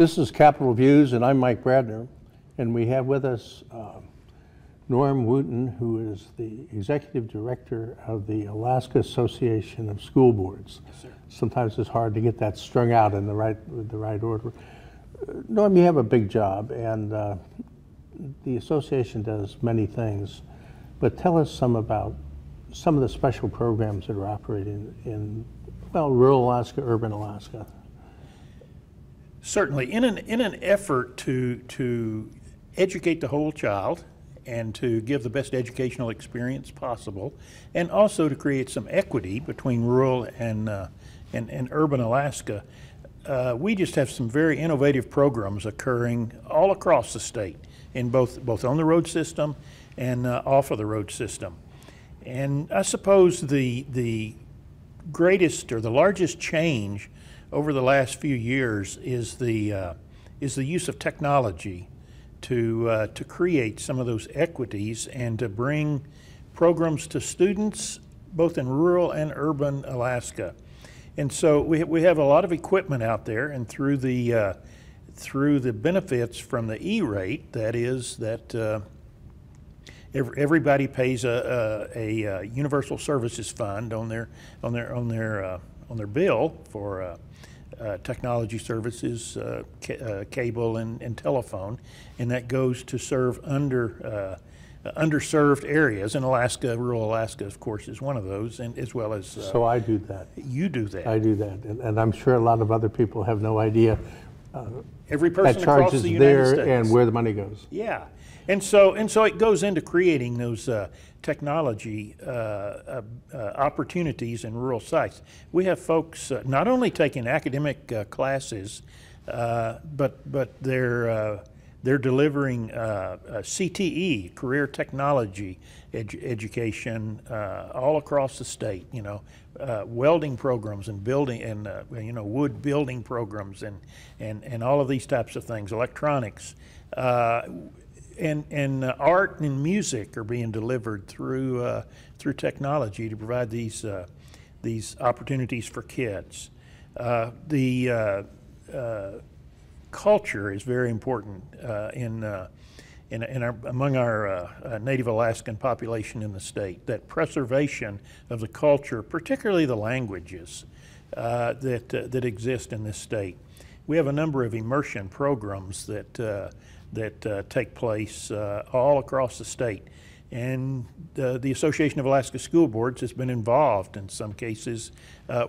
This is Capitol Views, and I'm Mike Bradner, and we have with us Norm Wooten, who is the Executive Director of the Alaska Association of School Boards. Yes, sir. Sometimes it's hard to get that strung out in the right order. Norm, you have a big job, and the association does many things, but tell us about some of the special programs that are operating in, well, rural Alaska, urban Alaska. Certainly, in an effort to educate the whole child and to give the best educational experience possible, and also to create some equity between rural and urban Alaska, we just have some very innovative programs occurring all across the state, in both on the road system and off of the road system. And I suppose the greatest or the largest change over the last few years is the use of technology to create some of those equities and to bring programs to students both in rural and urban Alaska. And so we have a lot of equipment out there, and through the benefits from the E-rate, that is that everybody pays a universal services fund on their bill for technology services, cable and telephone, and that goes to serve underserved areas. In Alaska, rural Alaska, of course, is one of those, and as well as. So I do that. You do that. I do that, and I'm sure a lot of other people have no idea. Every person that charge across is the United States. And where the money goes. Yeah, and so it goes into creating those technology opportunities in rural sites. We have folks not only taking academic classes, but they're delivering CTE, career technology education, all across the state. You know, welding programs and building and wood building programs and all of these types of things, electronics. And art and music are being delivered through technology to provide these opportunities for kids. Culture is very important among our Native Alaskan population in the state. That preservation of the culture, particularly the languages that exist in this state. We have a number of immersion programs that take place all across the state. And the Association of Alaska School Boards has been involved in some cases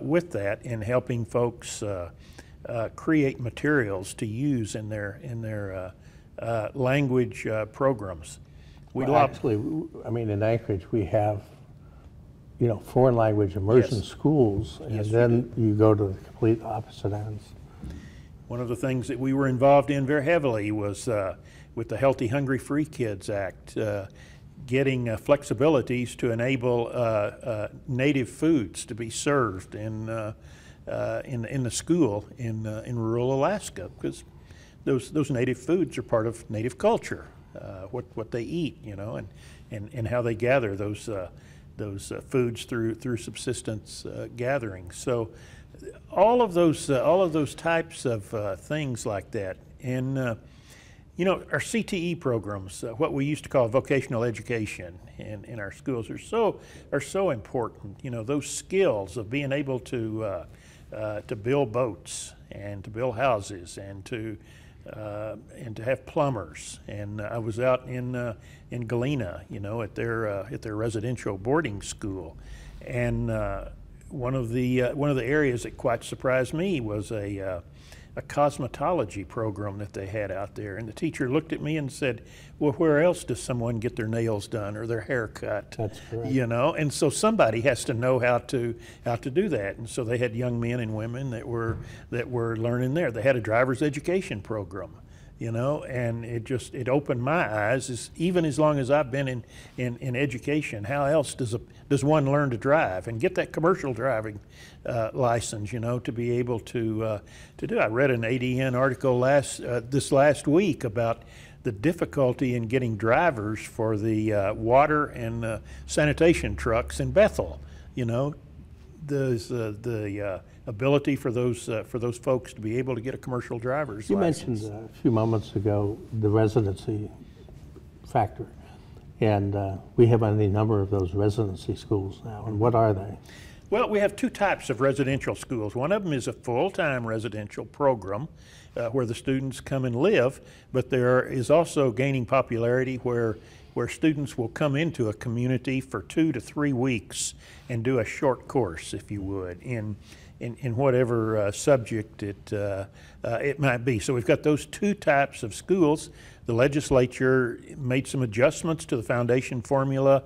with that in helping folks create materials to use in their language programs. Actually, I mean, in Anchorage we have, foreign language immersion schools, and yes, then you go to the complete opposite ends. One of the things that we were involved in very heavily was with the Healthy Hungry Free Kids Act, getting flexibilities to enable native foods to be served in the school in rural Alaska, because those native foods are part of native culture, what they eat, and how they gather those foods through subsistence gatherings. So all of those types of things like that, and our CTE programs, what we used to call vocational education in our schools, are so important. Those skills of being able to build boats and to build houses and to have plumbers. And I was out in Galena, at their residential boarding school, and one of the areas that quite surprised me was a cosmetology program that they had out there. And the teacher looked at me and said, well, where else does someone get their nails done or their hair cut? That's correct. And so somebody has to know how to do that. And so they had young men and women that were learning there. They had a driver's education program. And it opened my eyes. Even as long as I've been in education, how else does one learn to drive and get that commercial driving license? To be able to do. I read an ADN article this last week about the difficulty in getting drivers for the water and sanitation trucks in Bethel. the ability for those folks to be able to get a commercial driver's You license. mentioned a few moments ago the residency factor, and we have any number of those residency schools now, and what are they? Well, we have two types of residential schools. One of them is a full-time residential program where the students come and live, but there is also gaining popularity where students will come into a community for 2 to 3 weeks and do a short course, if you would, in whatever subject it might be. So we've got those two types of schools. The legislature made some adjustments to the foundation formula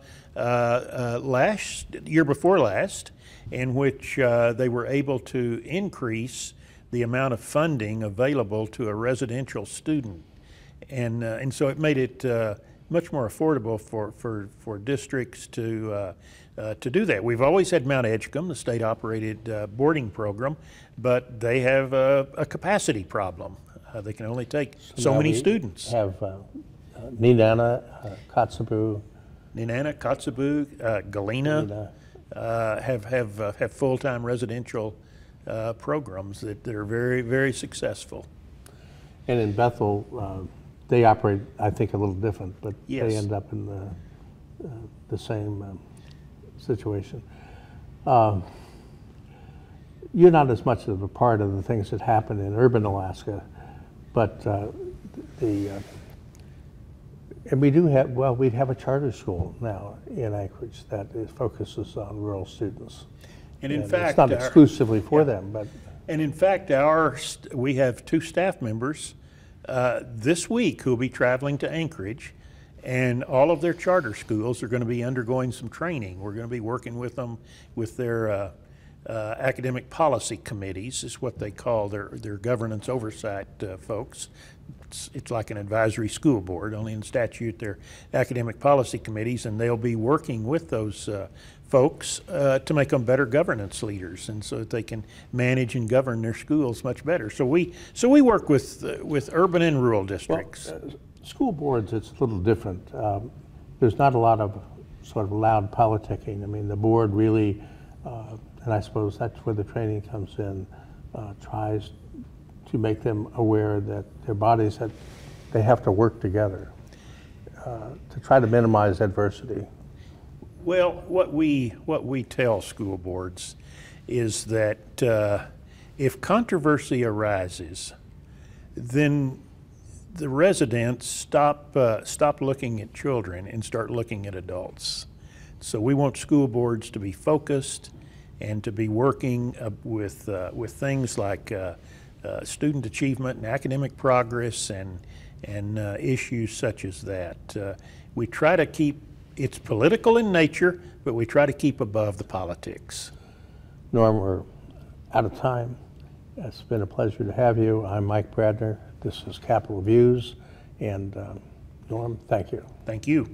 year before last, in which they were able to increase the amount of funding available to a residential student, and so it made it much more affordable for districts to do that. We've always had Mount Edgecombe, the state-operated boarding program, but they have a capacity problem. They can only take so many students. Have Nenana, Kotzebue, Galena have full-time residential programs that are very, very successful. and in Bethel, they operate, I think, a little different, but Yes. they end up in the same situation. You're not as much of a part of the things that happen in urban Alaska, but and we do have, well, we have a charter school now in Anchorage that focuses on rural students. And in And fact, it's not exclusively for them, but and in fact, we have 2 staff members this week who will be traveling to Anchorage, and all of their charter schools are going to be undergoing some training. We're going to be working with them with their academic policy committees, is what they call their governance oversight folks. It's like an advisory school board, only in statute they're academic policy committees, and they'll be working with those folks to make them better governance leaders, and so that they can manage and govern their schools much better. So we work with urban and rural districts. well, school boards, it's a little different. There's not a lot of sort of loud politicking. I mean, the board really, and I suppose that's where the training comes in, tries to make them aware that their bodies, that they have to work together to try to minimize adversity. Well, what we tell school boards is that if controversy arises, then the residents stop looking at children and start looking at adults. So we want school boards to be focused and to be working with things like student achievement and academic progress and issues such as that. We try to keep, it's political in nature, but we try to keep above the politics. Norm, we're out of time. It's been a pleasure to have you. I'm Mike Bradner. This is Capitol Views, and Norm, thank you. Thank you.